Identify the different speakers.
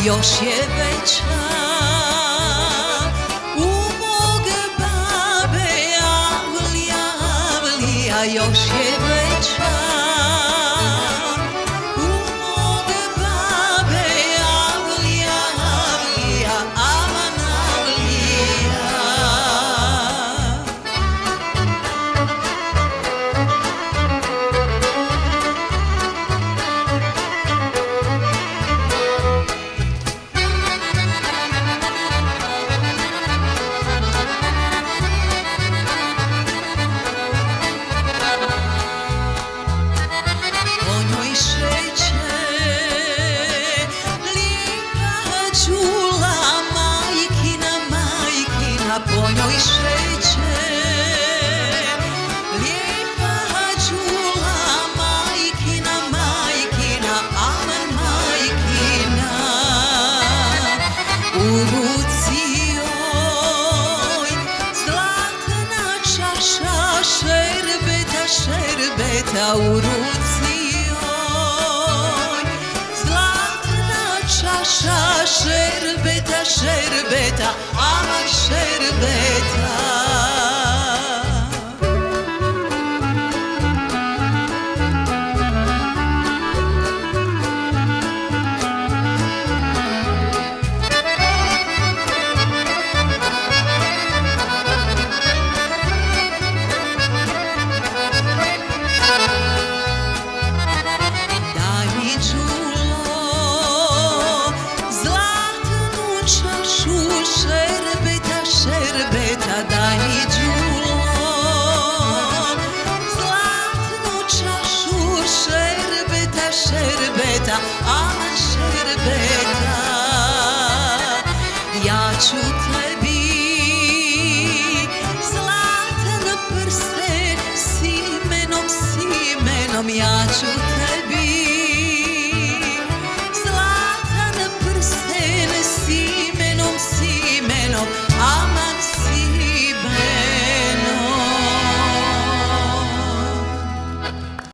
Speaker 1: još je večer u mog babe Avlija, Avlija, još je večer u mog babe Avlija, Avlija, aman Avlija. Po njoj šeće lijepa čula majkina, majkina, aman majkina. U ruci joj zlatna čaša šerbeta, šerbeta. U ruci joj zlatna čaša šerbeta, šerbeta, aman